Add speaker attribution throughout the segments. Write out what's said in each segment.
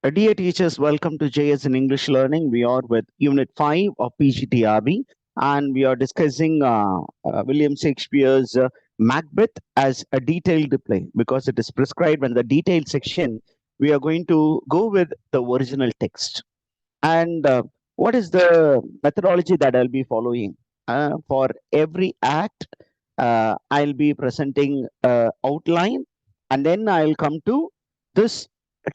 Speaker 1: Dear teachers, welcome to JS in English Learning. We are with Unit 5 of PGTRB and we are discussing William Shakespeare's Macbeth as a detailed play because it is prescribed in the detailed section. We are going to go with the original text. And what is the methodology that I'll be following? For every act, I'll be presenting outline and then I'll come to this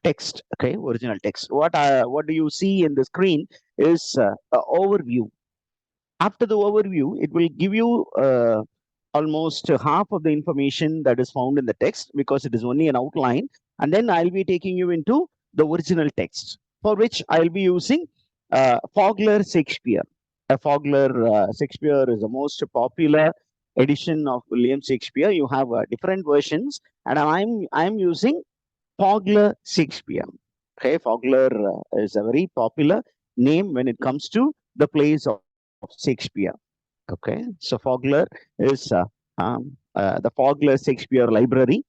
Speaker 1: text, okay, original text. What do you see in the screen is a overview. After the overview, it will give you almost half of the information that is found in the text because it is only an outline. And then I'll be taking you into the original text, for which I'll be using Fogler Shakespeare. Fogler Shakespeare is the most popular edition of William Shakespeare. You have different versions, and I'm using Fogler Shakespeare. Okay, Fogler is a very popular name when it comes to the plays of Shakespeare. Okay, so Fogler is the Fogler Shakespeare Library,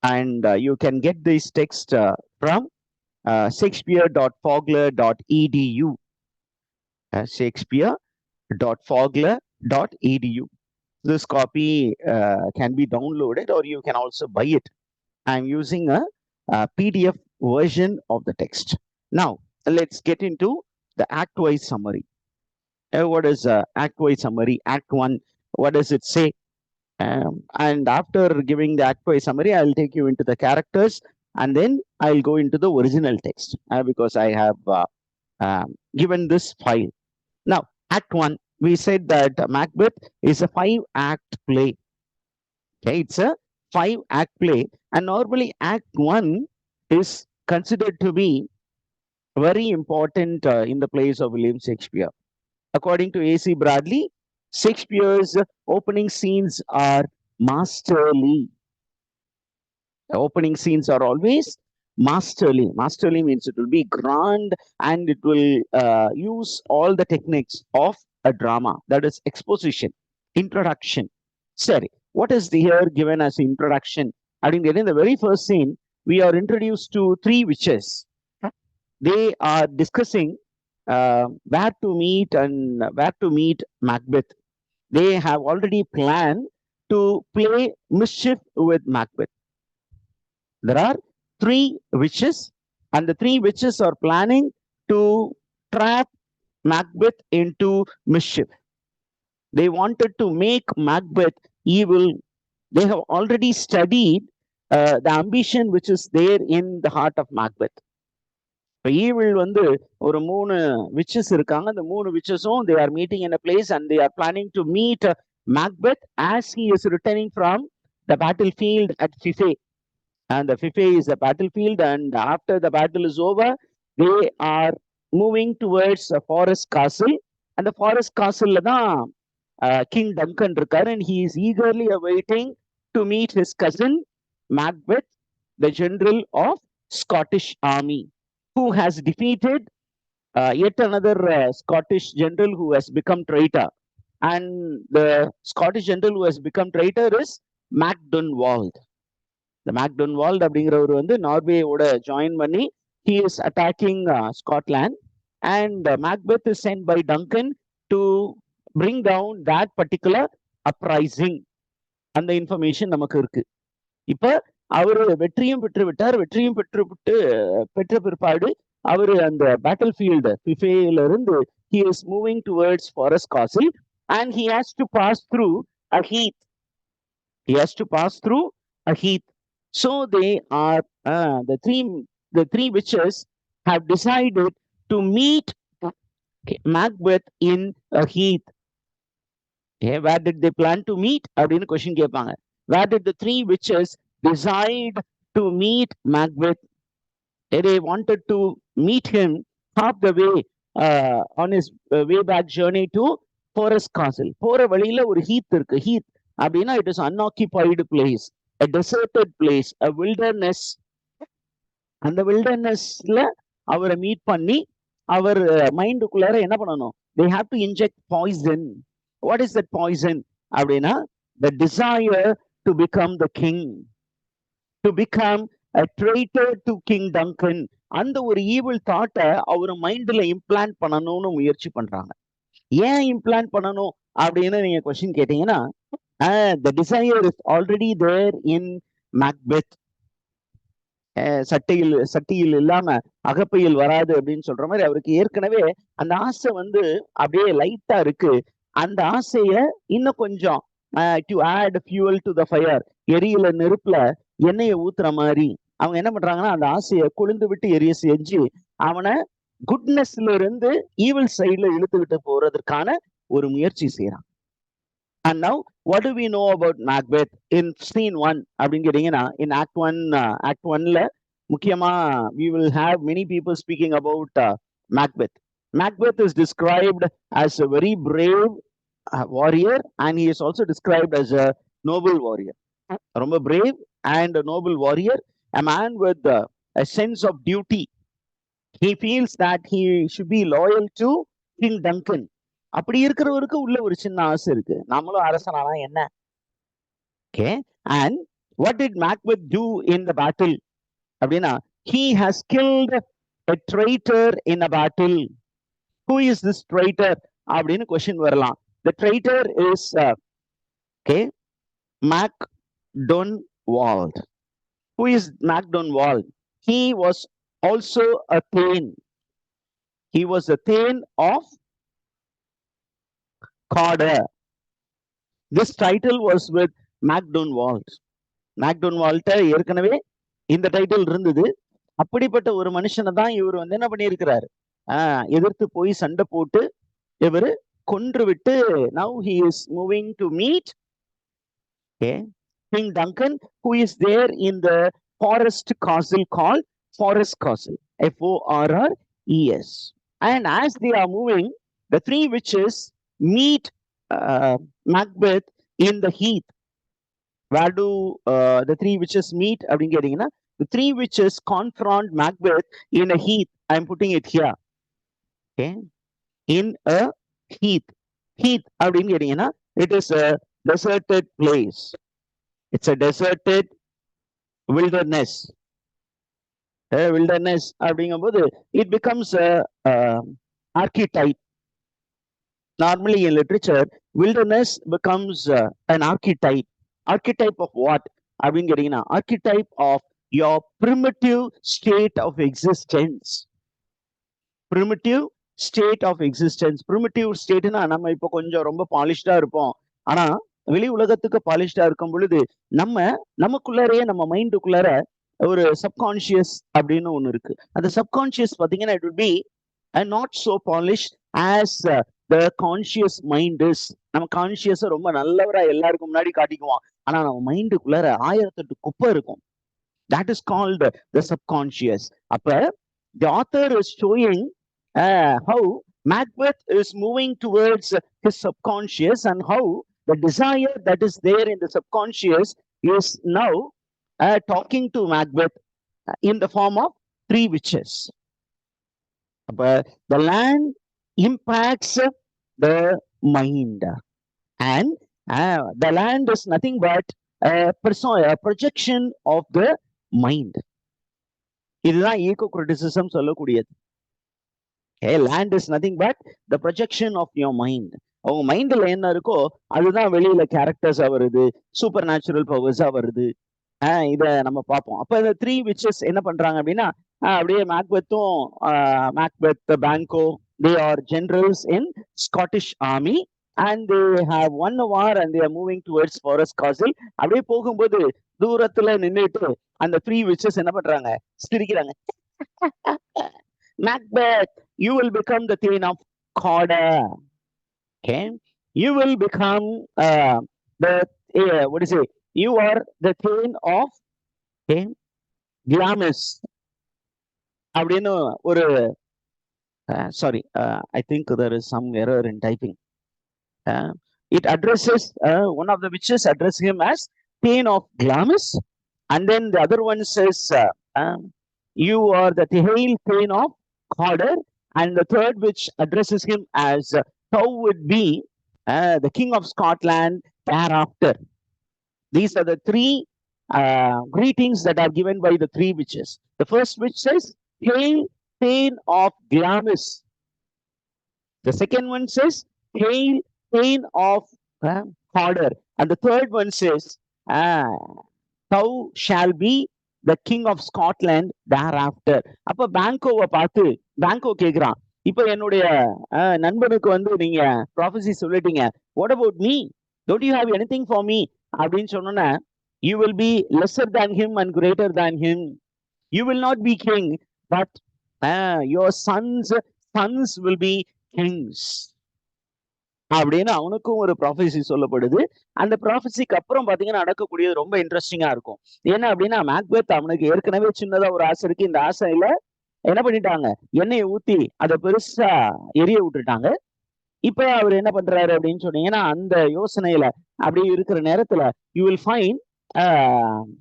Speaker 1: and you can get this text from shakespeare.fogler.edu. Shakespeare.fogler.edu. This copy can be downloaded, or you can also buy it. I'm using a PDF version of the text. Now, let's get into the act-wise summary. What is act-wise summary? Act 1, what does it say? And after giving the act-wise summary, I'll take you into the characters, and then I'll go into the original text because I have given this file. Now, Act 1, we said that Macbeth is a 5-act play. Okay, it's a 5-act play, and normally Act 1 is considered to be very important in the plays of William Shakespeare. According to A.C. Bradley, Shakespeare's opening scenes are masterly. The opening scenes are always masterly. Masterly means it will be grand and it will use all the techniques of a drama, that is exposition, introduction. Sorry, what is here given as introduction? I think that in the very first scene, we are introduced to 3 witches. They are discussing where to meet and where to meet Macbeth. They have already planned to play mischief with Macbeth. There are 3 witches, and the 3 witches are planning to trap Macbeth into mischief. They wanted to make Macbeth evil. They have already studied the ambition which is there in the heart of Macbeth. இப்போ evil வந்து ஒரு 3 witches இருக்காங்க. அந்த 3 விச்சஸும் they are meeting in a place and they are planning to meet Macbeth as he is returning from the battlefield at Fife. And the Fife is a battlefield, and after the battle is over, they are moving towards a forest castle. And the forest castle தான் King Duncan இருக்காரு, and he is eagerly awaiting to meet his cousin Macbeth, the general of Scottish army, who has defeated yet another Scottish general who has become traitor. And the Scottish general who has become traitor is Macdonald. The Macdonald அப்படிங்கிறவர் வந்து நார்வேயோட join பண்ணி he is attacking Scotland, and Macbeth is sent by Duncan to bring down that particular uprising. அந்த information நமக்கு இருக்கு. இப்ப அவரு வெற்றியும் பெற்று விட்டார். வெற்றியும் பெற்ற பிற்பாடு அவரு அந்த பேட்டில் ஃபீல்டு ஃபிஃபேல இருந்து he is moving towards forest castle, and he has to pass through a heath. He has to pass through a heath. So they are the three witches have decided to meet Macbeth in a heath. Okay, where did they plan to meet? அப்படின்னு question கேட்பாங்க. Where did the 3 witches decide to meet Macbeth? They wanted to meet him half the way on his way back journey to forest castle. போற வழியில ஒரு heath இருக்கு. Heath அப்படின்னா it is unoccupied place, a deserted place, a wilderness. அந்த wildernessல அவரை meet பண்ணி அவர் மைண்டுக்குள்ளார என்ன பண்ணணும்? They have to inject poison. What is that poison? அப்படின்னா the desire to become the king, to become a traitor to King Duncan, அந்த ஒரு evil தாட்டை அவர் மைண்ட்ல இம்ப்ளான்ட் பண்ணணும்னு முயற்சி பண்றாங்க. ஏன் இம்ப்ளான்ட் பண்ணணும் அப்படின்னு நீங்க கொஸ்டின் கேட்டீங்கன்னா, the desire is already there in Macbeth. சட்டியில் இல்லாம அகப்பையில் வராது அப்படின்னு சொல்ற மாதிரி அவருக்கு ஏற்கனவே அந்த ஆசை வந்து அப்படியே லைட்டா இருக்கு. அந்த ஆசைய இன்னும் கொஞ்சம் to add fuel to the fire, எரியில நெருப்புல எண்ணெயை ஊத்துற மாதிரி அவங்க என்ன பண்றாங்கன்னா அந்த ஆசையை கொழுந்து விட்டு எரிய செஞ்சு அவனை குட்னஸ்ல இருந்து ஈவில் சைட்ல இழுத்துக்கிட்டு போறதுக்கான ஒரு முயற்சி செய்யறான். And now, what do we know about Macbeth in scene 1? அப்படின்னு கேட்டீங்கன்னா, in Act 1ல முக்கியமா we will have many people speaking about Macbeth. Macbeth is described as a very brave warrior, and he is also described as a noble warrior. ரொம்ப brave and a noble warrior, a man with a sense of duty. He feels that he should be loyal to King Duncan. அப்படி இருக்கிறவருக்கு உள்ள ஒரு சின்ன ஆசை இருக்கு, நம்மளும் அரசனானா என்ன. Okay, and what did Macbeth do in the battle அப்படின்னா, he has killed a traitor in a battle. Who is this traitor அப்படின்னு கொஸ்டின் வரலாம். The traitor is Macdonald. Who is Macdonald? He was also a Thane. He was a Thane of Carder. This title was with Macdonald. Macdonald ஏற்கனவே இந்த title இருந்தது. அப்படிப்பட்ட ஒரு மனுஷனை தான் இவர் வந்து என்ன பண்ணியிருக்கிறாரு, எதிர்த்து போய் சண்டை போட்டு இவர் கொன்று விட்டு now he is moving to meet King Duncan, who is there in the forest castle called Forest Castle, Forres. And as they are moving, the three witches meet Macbeth in the heath. Where do the three witches meet அப்படின்னு கேட்டீங்கன்னா, the three witches confront Macbeth in a heath. I am putting it here. Okay, in a heath. Heath அப்படின்னு கேட்டீங்கன்னா, it is a deserted place. It's a deserted wilderness. Wilderness அப்படிங்கும்போது it becomes a archetype. Normally in literature, wilderness becomes an archetype. Archetype of what? அப்படின்னு கேட்டீங்கன்னா, archetype of your primitive state of existence. Primitive state of existence. Primitive stateனா நம்ம இப்போ கொஞ்சம் ரொம்ப பாலிஷ்டா இருப்போம். ஆனா வெளி உலகத்துக்கு பாலிஷ்டா இருக்கும் பொழுது நமக்குள்ளாரையே நம்ம மைண்டுக்குள்ளார ஒரு சப்கான்சியஸ் அப்படின்னு ஒண்ணு இருக்கு. அந்த சப்கான்சியஸ் பாத்தீங்கன்னா it will be not so polished as the conscious mind is. நம்ம கான்சியஸ ரொம்ப நல்லவரா எல்லாருக்கும் முன்னாடி காட்டிக்குவோம். ஆனா நம்ம மைண்டுக்குள்ளார 1008 குப்பை இருக்கும். That is called the subconscious. அப்ப the author is showing how Macbeth is moving towards his subconscious and how the desire that is there in the subconscious is now talking to Macbeth in the form of three witches. But the land impacts the mind, and the land is nothing but a projection of the mind. இதுதான் ego criticism சொல்லக்கூடியது. Land is nothing but the projection of your mind. அவங்க மைண்ட்ல என்ன இருக்கோ அதுதான் வெளியில கேரக்டர்ஸா வருது, super natural பவர்ஸா வருது. இத நம்ம பார்ப்போம். அப்ப இந்த த்ரீ விச்சஸ் என்ன பண்றாங்க அப்படின்னா, அப்படியே Macbeth, பேங்கோ, they are generals in Scottish army and they have won a war and they are moving towards Forest Castle. அப்படியே போகும்போது தூரத்துல நின்னுட்டு அந்த த்ரீ விச்சஸ் என்ன பண்றாங்க, சிரிக்கிறாங்க. Macbeth, you will become the Thane of Carder. Okay, you will become what is it? You are the Thane of Glamis. அப்படின்னு ஒரு sorry, I think there is some error in typing. It addresses one of the witches address him as Thane of Glamis, and then the other one says you are the Thane of Carder, and the third witch addresses him as how would be the King of Scotland thereafter. These are the three greetings that are given by the three witches. The first witch says, Hail, Thane of Glamis. The second one says, Hail, Thane of Harder. And the third one says, thou shall be the king of Scotland thereafter. அப்ப பேங்கோவை பார்த்து பேங்கோ கேக்குறான், இப்ப என்னுடைய நண்பனுக்கு வந்து நீங்க prophecy சொல்லிட்டீங்க, what about me, don't you have anything for me அப்படின்னு சொன்னோன்னா, you will be lesser than him and greater than him, you will not P king, but your sons will be Kings அப்படின்னு அவனுக்கும் ஒரு prophecy சொல்லப்படுது. அந்த ப்ராஃபஸிக்கு அப்புறம் பாத்தீங்கன்னா நடக்கக்கூடியது ரொம்ப இன்ட்ரெஸ்டிங்கா இருக்கும். என்ன அப்படின்னா, மேக்பெத் அவனுக்கு ஏற்கனவே சின்னதா ஒரு ஆசை இருக்கு. இந்த ஆசையில என்ன பண்ணிட்டாங்க, எண்ணெயை ஊத்தி அதை பெருசா எரிய விட்டுட்டாங்க. இப்ப அவர் என்ன பண்றாரு அப்படின்னு சொன்னீங்கன்னா, அந்த யோசனையில அப்படி இருக்கிற நேரத்துல you will find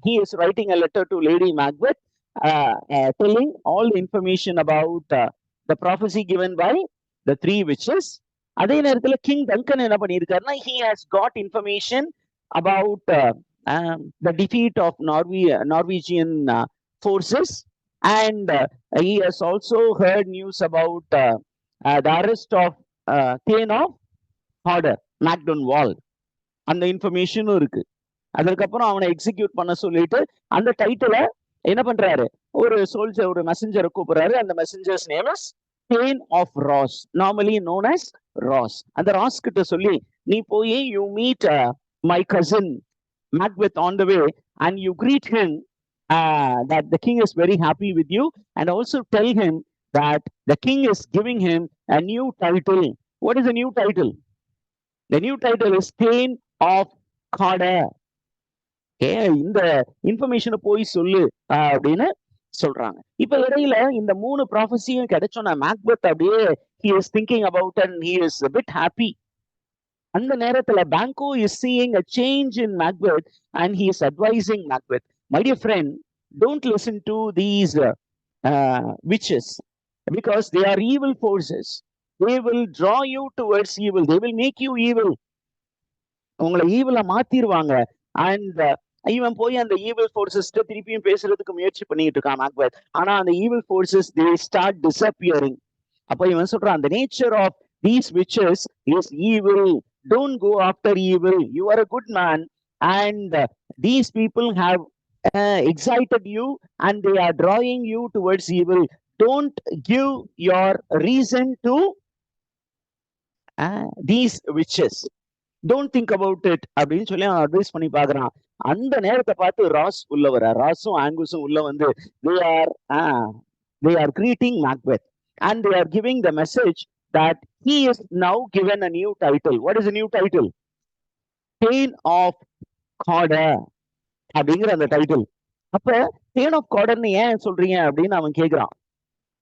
Speaker 1: he is writing a letter to Lady Macbeth, telling all the information about the prophecy given by the three witches. அதே நேரத்துல கிங் டங்கன் என்ன பண்ணியிருக்காருன்னா, he has got information about the defeat of Norwegian forces, and he has also heard news about the arrest of Thane of Harder, Macdonald. அந்த இன்ஃபர்மேஷனும் இருக்கு. அதுக்கப்புறம் அவனை execute பண்ண சொல்லிட்டு அந்த டைட்டில என்ன பண்றாரு, ஒரு சோல்ஜர், ஒரு மெசஞ்சரை கூப்பிடுறாரு. அந்த messengers name is Thane of Ross, normally known as Ross. அந்த ராஸ் கிட்ட சொல்லி, நீ போய் you meet my cousin Macbeth on the way and you greet him that the king is very happy with you, and also tell him that the king is giving him a new title. What is the new title? The new title is Thane of Harder. இந்த இன்ஃபர்மேஷனை போய் சொல்லு அப்படின்னு சொல்றாங்க. இப்ப இடையில இந்த மூணு ப்ராஃபஸியும் கிடைச்சோன்னா மேக்பெத் அப்படியே he is thinking about and he is a bit happy. அந்த நேரத்துல பேங்கோ is seeing a change in Macbeth and he is advising Macbeth, my dear friend, don't listen to these witches because they are evil forces. They will draw you towards evil. They will make you evil. உங்களை ஈவில மாத்திருவாங்க. And இவன் போய் அந்த evil forces திருப்பியும் பேசுறதுக்கு முயற்சி பண்ணிட்டு இருக்கான் Macbeth. ஆனா அந்த evil forces they start disappearing. அப்ப இவன் சொல்றான், the nature of these witches is evil. Don't go after evil. You are a good man, and these people have excited you and they are drawing you towards evil. Don't give your reason to these witches. Don't think about it அப்படின்னு சொல்லி அவன் advice பண்ணி பாக்குறான். அந்த நேரத்தை பார்த்து ராஸ் உள்ள வர, ராஸும் ஆங்குஸும் உள்ள வந்து they are greeting Macbeth and they are giving the message that he is now given a new title. What is the new title? Thane of Harder அப்படிங்கிற அந்த டைட்டில். அப்ப Thane of Harderன்னு ஏன் சொல்றீங்க அப்படின்னு அவன் கேக்குறான்.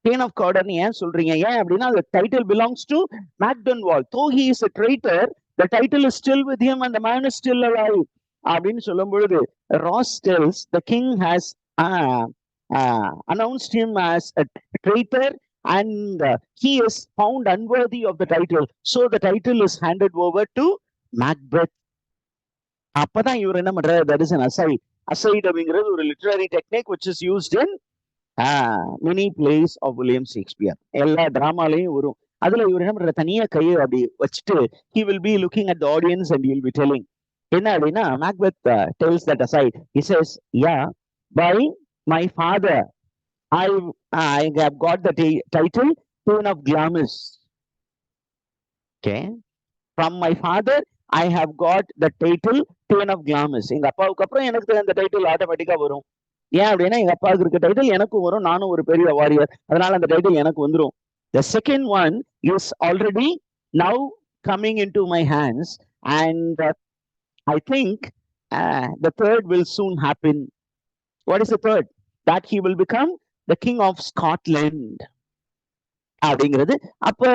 Speaker 1: Thane of Harderன்னு ஏன் சொல்றீங்க, ஏன் அப்படின்னா the title belongs to Macdonald. Though he is a traitor, the title is still with him and the man is still alive. அப்படின்னு சொல்லும் பொழுது Ross tells the king has announced him as a traitor and he is found unworthy of the title. So the title is handed over to Macbeth. அப்பதான் இவர் என்ன பண்றாரு, that is an aside. Aside அப்படிங்கிறது ஒரு literary technique which is used in many plays of William Shakespeare. எல்லா டிராமாலையும் வரும். அதுல இவர் என்ன பண்ற, தனியா கையை அப்படி வச்சுட்டு he will be looking at the audience and he will be telling. என்ன அப்படின்னா, Macbeth tells that aside. He says, yeah, by my father I have got the title Thane of Glamis. Okay, from my father I have got the title Thane of Glamis. எங்க அப்பாவுக்கு அப்புறம் எனக்கு அந்த title ஆட்டோமேட்டிக்கா வரும். ஏன் அப்படின்னா எங்க அப்பாவுக்கு இருக்க டைட்டில் எனக்கும் வரும், நானும் ஒரு பெரிய வாரியர், அதனால அந்த டைட்டில் எனக்கு வந்துடும். The second one is already now coming into my hands, and I think the third will soon happen. What is the third? That he will become the king of Scotland. அப்படிங்கிறது. அப்ப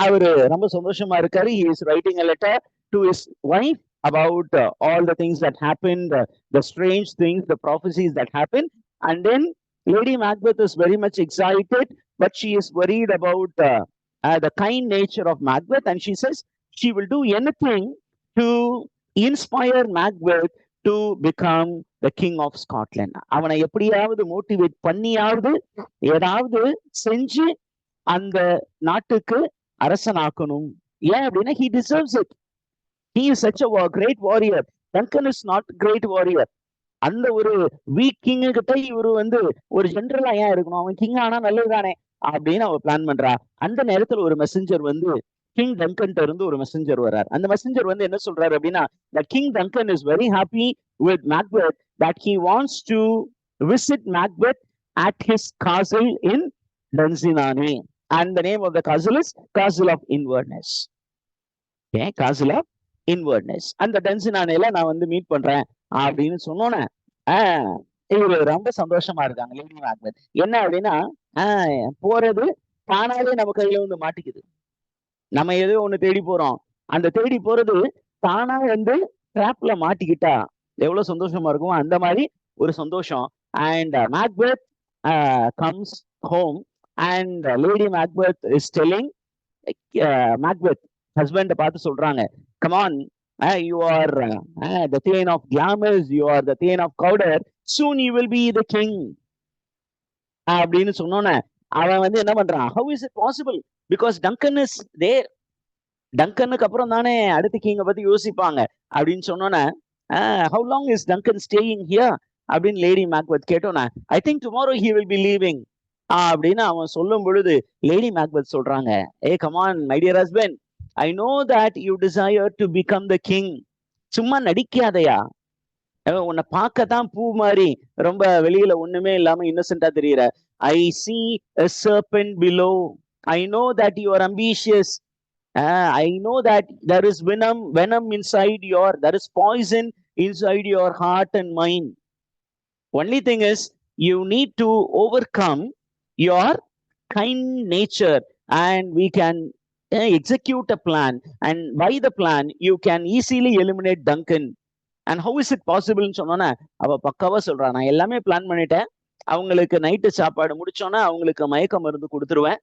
Speaker 1: அவரு ரொம்ப சந்தோஷமா இருக்காரு. He is writing a letter to his wife about all the things that happened, the strange things, the prophecies that happened. And then Lady Macbeth is very much excited, but she is worried about the kind nature of Macbeth, and she says she will do anything to inspire Macbeth to become the king of Scotland. அவனை எப்படியாவது motivate பண்ணியாவது ஏதாவது செஞ்சு அந்த நாட்டுக்கு அரசனாக்கணும். ஏன் அப்படின்னா he deserves it. He is such a great warrior. Duncan is not great warrior. அந்த ஒரு வீக் கிங் கிட்ட இவரு ஒரு ஜெனரலா ஏன் இருக்கணும், அவன் கிங் ஆனா நல்லதுதானே அப்படின்னு அவர் பிளான் பண்றா. அந்த நேரத்துல ஒரு மெசஞ்சர் கிங் டங்கன் இருந்து ஒரு மெசஞ்சர் வர்றார். அந்த மெசஞ்சர் என்ன சொல்றாரு அப்படின்னா, the king Duncan is very happy with Macbeth that he wants to visit Macbeth at his castle in Dunsinane, and the name of the castle is Castle of Inverness. Okay, Castle of Inverness. அந்த டன்சினானேல நான் meet பண்றேன் அப்படின்னு சொன்னோன்னே இவரு ரொம்ப சந்தோஷமா இருக்காங்க lady Macbeth. என்ன அப்படின்னா போறது தானாவே நம்ம கையில மாட்டிக்குது. நம்ம ஏதோ ஒண்ணு தேடி போறோம், அந்த தேடி போறது தானா ட்ராப்ல மாட்டிக்கிட்டா எவ்வளவு சந்தோஷமா இருக்கும், அந்த மாதிரி ஒரு சந்தோஷம். And Macbeth comes home and lady Macbeth is telling Macbeth husband பார்த்து சொல்றாங்க, come on, you are the thane of glamours, you are the thane of Cawdor, soon you will be the king அப்படின்னு சொன்னோன்னே அவன் என்ன பண்றான், how is it possible, because Duncan is there. டங்கனுக்கு அப்புறம் தானே அடுத்த கிங்க பத்தி யோசிப்பாங்க அப்படின்னு சொன்னோன்னே how long is Duncan staying here அப்படின்னு லேடி மேக்பெத் கேட்டோன்னே I think tomorrow he will be leaving அப்படின்னு அவன் சொல்லும் பொழுது லேடி மேக்பெத் சொல்றாங்க, hey come on my dear husband, I know that you desire to become the king. சும்மா நடிக்காதையா, உன்னை பார்க்கத்தான் பூ மாதிரி ரொம்ப வெளியில ஒண்ணுமே இல்லாம இன்னசென்டா தெரியற. I see a serpent below. I know that you are ambitious. I know that there is venom inside there is poison inside your heart and mind. Only thing is you need to overcome your kind nature and we can execute a plan, and by the plan you can easily eliminate Duncan. And how is it possible சொன்னோன்னா அவ பக்காவா சொல்றா, நான் எல்லாமே plan பண்ணிட்டேன், அவங்களுக்கு night சாப்பாடு முடிச்சோன்னா அவங்களுக்கு மயக்க மருந்து கொடுத்துருவேன்,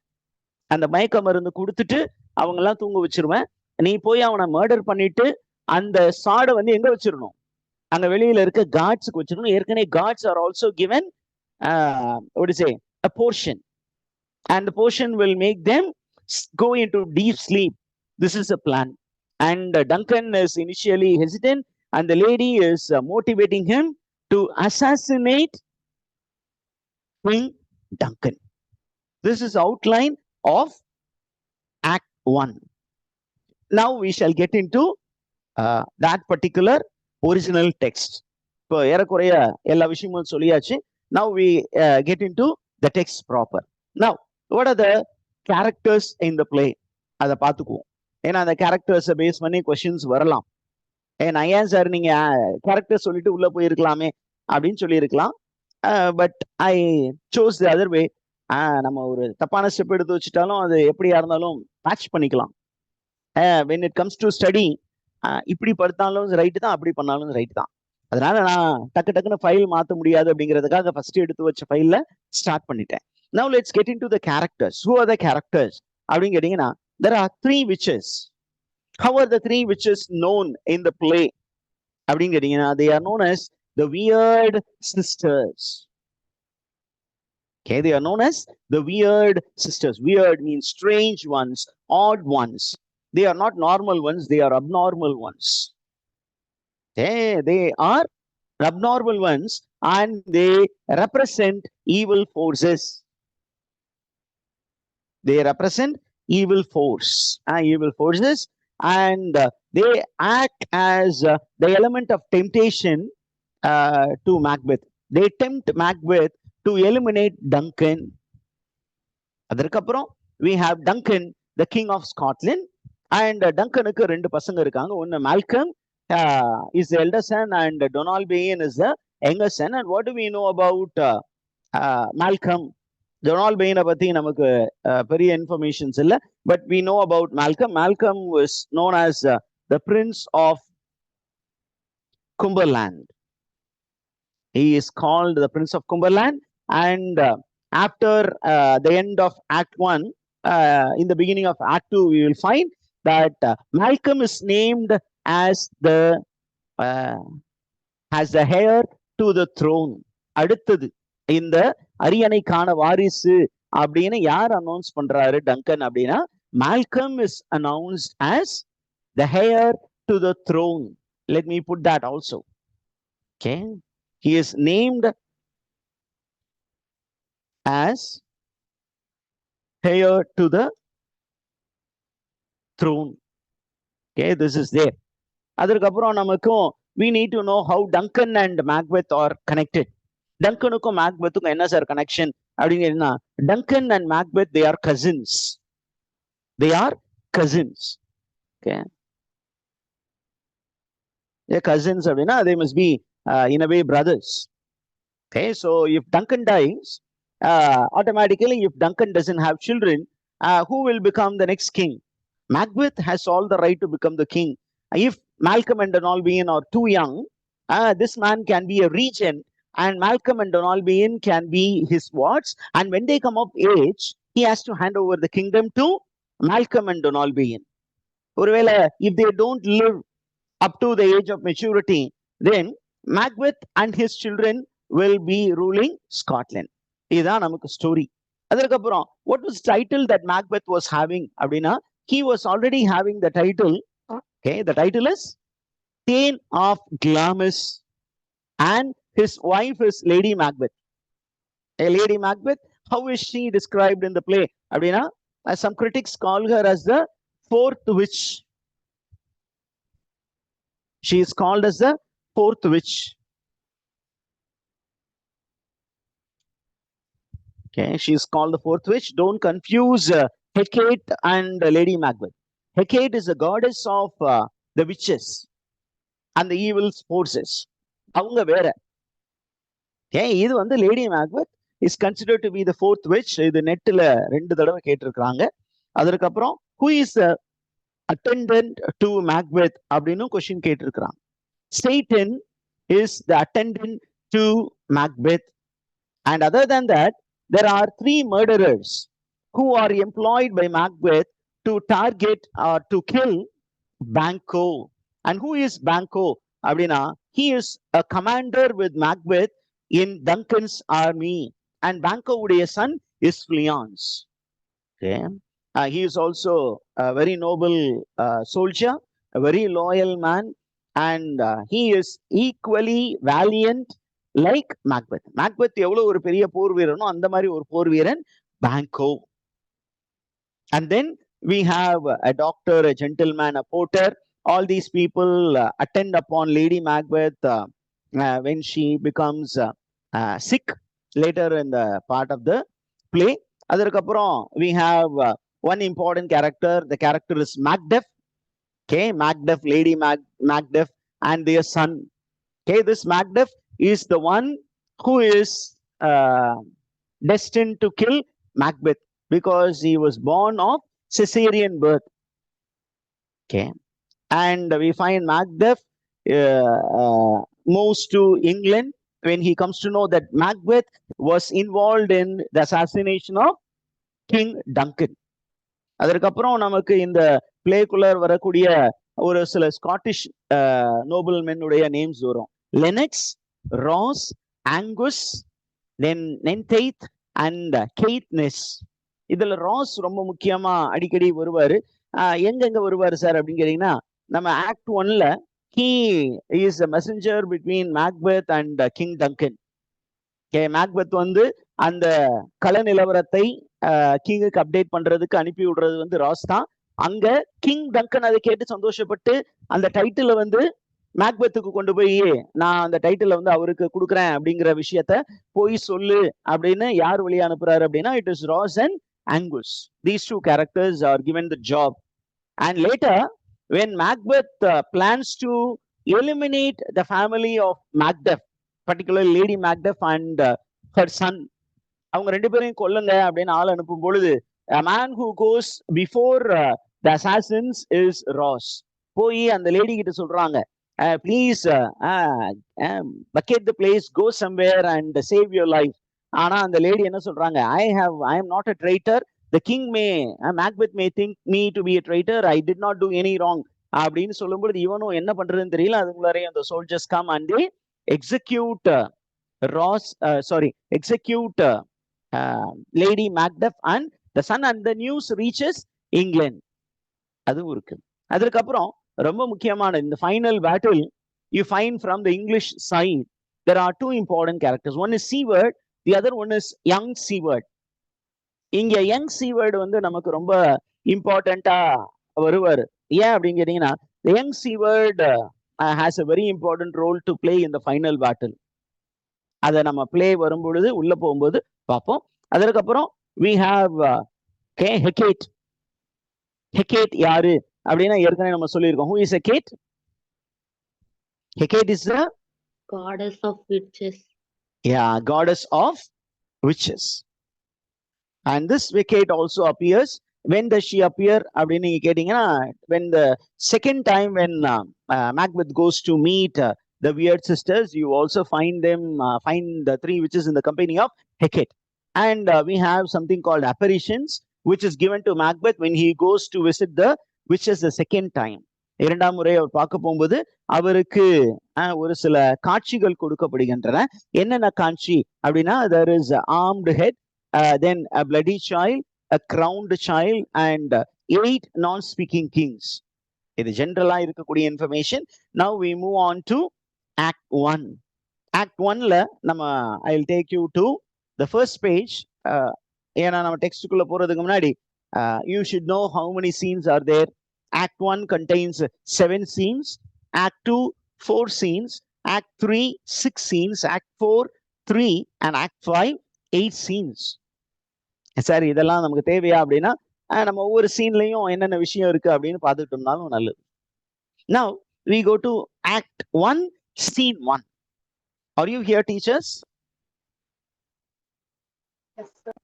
Speaker 1: அந்த மயக்க மருந்து கொடுத்துட்டு அவங்க எல்லாம் தூங்க வச்சிருவேன், நீ போய் அவனை மர்டர் பண்ணிட்டு அந்த சாடை எங்க வச்சிடணும், அங்க வெளியில இருக்க காட்ஸுக்கு வச்சிடணும். ஏற்கனவே gods are also given what to say a portion, and the portion will make them go into deep sleep. This is a plan. And Duncan is initially hesitant and the lady is motivating him to assassinate King Duncan. This is outline of Act 1. Now we shall get into that particular original text. இப்போ ஏறக்குறைய எல்லா விஷயமும் சொல்லியாச்சு. Now we get into the text proper. Now what are the characters in the play? அதை பார்த்துக்குவோம். ஏன்னா அந்த கேரக்டர்ஸை base பண்ணி கொஸ்டின்ஸ் வரலாம். நான் ஏன் சார் நீங்க கேரக்டர் சொல்லிட்டு உள்ள போயிருக்கலாமே அப்படின்னு சொல்லியிருக்கலாம். But I chose the other way. நம்ம ஒரு தப்பான ஸ்டெப் எடுத்து வச்சுட்டாலும் அது எப்படியா இருந்தாலும் மேட்ச் பண்ணிக்கலாம். when it comes to study, இப்படி படுத்தாலும் ரைட்டு தான், அப்படி பண்ணாலும் ரைட்டு தான். அதனால நான் டக்குன்னு ஃபைல் மாற்ற முடியாது அப்படிங்கிறதுக்காக ஃபர்ஸ்ட் எடுத்து வச்ச ஃபைல்ல ஸ்டார்ட் பண்ணிட்டேன். Now let's get into the characters. Who are the characters அப்படின்னு கேட்டீங்கன்னா, there are 3 witches. How are the 3 witches known in the play அப்படின்னு கேட்டீங்கன்னா, they are known as the weird sisters. Okay, they are known as the weird sisters. Weird means strange ones, odd ones. They are not normal ones, they are abnormal ones. They are abnormal ones and they represent evil forces. They represent evil forces, and they act as the element of temptation to Macbeth. They tempt Macbeth to eliminate Duncan. அதற்கப்புறம் we have Duncan, the king of Scotland, and Duncanக்கு 2 பசங்க இருக்காங்க. ஒன்னு Malcolm is the elder son and Donalbain is the younger son. And what do we know about Malcolm? Donalbain பத்தி நமக்கு பெரிய informations இல்ல, but we know about Malcolm. Malcolm was known as the prince of Cumberland. He is called the prince of Cumberland, and after the end of Act 1, in the beginning of Act 2, we will find that Malcolm is named as the as the heir to the throne. அடுத்தது இந்த அரியணைக்கான வாரிசு அப்படின்னு யார் announce பண்றாரு Dungan அப்படின்னா, Malcolm is announced as the heir to the throne. Let me put that also. Okay, he is named as heir to the throne. Okay, this is there. அதற்கப்புறம் நமக்கும் we need to know how Duncan and Macbeth are connected. டங்கனுக்கும் மேக்பெத்துக்கும் என்ன sir connection அப்படிங்கன்னா, Duncan and Macbeth they are cousins. They are cousins. Okay, they are cousins அப்படின்னா they must be in a way brothers. Okay, so if Duncan dies, automatically if Duncan doesn't have children, who will become the next king? Macbeth has all the right to become the king. If Malcolm and Donalbain are too young, this man can be a regent, and Malcolm and Donalbain can be his wards. And when they come of age, he has to hand over the kingdom to Malcolm and Donalbain. ஒருவேளை if they don't live up to the age of maturity, then Macbeth and his children will be ruling Scotland. இதுதான் நமக்கு story. அதற்கப்புறம் what was title that Macbeth was having அப்படின்னா, he was already having the title. Okay, the title is Thane of Glamis, and his wife is Lady Macbeth. A Lady Macbeth, how is she described in the play? அப்படின்னா, some critics call her as the fourth witch. She is called as the fourth witch. Okay, she is called the fourth witch. Don't confuse Hecate and Lady Macbeth. Hecate is the goddess of the witches and the evil forces. அவங்க வேற. Okay, இது வந்து Lady Macbeth is considered to be the fourth witch. இது நெட்ல 2 தடவை கேட்டிருக்காங்க. அதற்கப்புறம் who is the attendant to Macbeth அப்படின்னு கொஸ்டின் கேட்டிருக்காங்க. Satan is the attendant to Macbeth. And other than that, there are 3 murderers who are employed by Macbeth to target or to kill Banquo. And who is Banquo? அப்படின்னா, he is a commander with Macbeth in Duncan's army. And Banquo உடைய son is Fleance. Okay. He is also a very noble soldier, a very loyal man, and he is equally valiant like Macbeth. Macbeth எவ்வளவு ஒரு பெரிய போர் வீரனோ அந்த மாதிரி ஒரு போர் வீரன் Banquo. And then we have a doctor, a gentleman, a porter. All these people attend upon Lady Macbeth when she becomes sick later in the part of the play. அதற்கப்புறம் we have one important character. The character is Macbeth. Okay, Macbeth, Lady Macbeth, and their son. Okay, this Macbeth is the one who is destined to kill Macbeth because he was born of Caesarean birth. Okay, and we find Macbeth moves to England when he comes to know that Macbeth was involved in the assassination of King Duncan. அதற்கப்புறம் நமக்கு இந்த பிளேக்குள்ள வரக்கூடிய ஒரு சில Scottish நோபல்மென்னுடைய names வரும். Lennox, Ross, Angus, then Menteith and Caithness. இதுல Ross ரொம்ப முக்கியமா அடிக்கடி வருவாரு. எங்க வருவாரு சார் அப்படின்னு கேட்டீங்கன்னா, நம்ம act 1ல he is a messenger between Macbeth and King Duncan. Okay, Macbeth வந்து அந்த கள நிலவரத்தை கிங்குக்கு அப்டேட் பண்றதுக்கு அனுப்பி விடுறது வந்து ராஸ் தான். அங்க கிங் டங்கன் அதை கேட்டு சந்தோஷப்பட்டு அந்த டைட்டில வந்து மேக்பெத்துக்கு கொண்டு போய் நான் அந்த டைட்டில வந்து அவருக்கு கொடுக்குறேன் அப்படிங்கிற விஷயத்த போய் சொல்லு அப்படின்னு யார் வழியா அனுப்புறாரு அப்படின்னா, it is Ross and Angus. These 2 characters are given the job. And later when Macbeth plans to eliminate the family of Macbeth, particularly Lady Macbeth and her son, அவங்க 2 பேரையும் கொல்லுங்க அப்படின்னு ஆள் அனுப்பும் பொழுது, a man who goes before the assassins is Ross. போய் அந்த lady கிட்ட சொல்றாங்க, please vacate the place, go somewhere and save your life. ஆனா அந்த லேடி என்ன சொல்றாங்க, I am not a traitor. The king may, Macbeth may think me to be a traitor. I did not do any wrong அப்படின்னு சொல்லும்போது இவனும் என்ன பண்றதுன்னு தெரியல. அதுக்குள்ளாரே அந்த soldiers come and they execute execute Lady Macbeth and the son, and the news reaches England. அதுவும் இருக்கு. அதுக்கப்புறம் ரொம்ப முக்கியமான இந்த final battle, you find from the English side there are two important characters. One is Seward, the other one is young Seward. இங்க young சீவர்டு வந்து நமக்கு ரொம்ப இம்பார்ட்டண்டா வருவாரு. ஏன் அப்படின்னு கேட்டீங்கன்னா, young Siewert has a very important role to play in the final battle. அதை நம்ம பிளே வரும்பொழுது உள்ள போகும்போது பார்ப்போம். அதற்கப்புறம் we have Hecate. Hecate யாரு அப்படின்னா ஏற்கனவே நம்ம சொல்லியிருக்கோம். Who is Hecate? Hecate is the
Speaker 2: goddess of witches.
Speaker 1: Yeah, goddess of witches. And this Hecate also appears. When does she appear அப்படின்னு நீங்க கேட்டீங்கன்னா, when the second time when Macbeth goes to meet the weird sisters, you also find them, find the three witches in the company of Hecate. And we have something called apparitions, which is given to Macbeth when he goes to visit the witches the second time. இரண்டாம் முறை அவர் பார்க்க போகும்போது அவருக்கு ஒரு சில காட்சிகள் கொடுக்கப்படுகின்றன. என்னென்ன காட்சி அப்படின்னா, there is armed head, then a bloody child, a crowned child, and 8 non-speaking kings. இது ஜெனரலா இருக்கக்கூடிய information. Now we move on to Act 1. Act 1ல நம்ம I'll take you to the first page. ஏன்னா நம்ம டெக்ஸ்டுக்குள்ள போறதுக்கு முன்னாடி you should know how many scenes are there. Act 1 contains 7 scenes, Act 2 4 scenes, Act 3 6 scenes, Act 4 3, and Act 5 8 scenes. Sir இதெல்லாம் நமக்கு தேவையா அப்படின்னா, நம்ம ஒவ்வொரு சீன்லயும் என்னென்ன விஷயம் இருக்கு அப்படின்னு பார்த்துட்டோம்னாலும் நல்லது. Now we go to Act 1, Scene 1. Are you here, teachers?
Speaker 2: Yes, sir.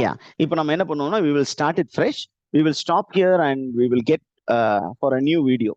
Speaker 1: Yeah. இப்போ நம்ம என்ன பண்ணுவோம்னா, we will start it fresh. We will stop here and we will get for a new video.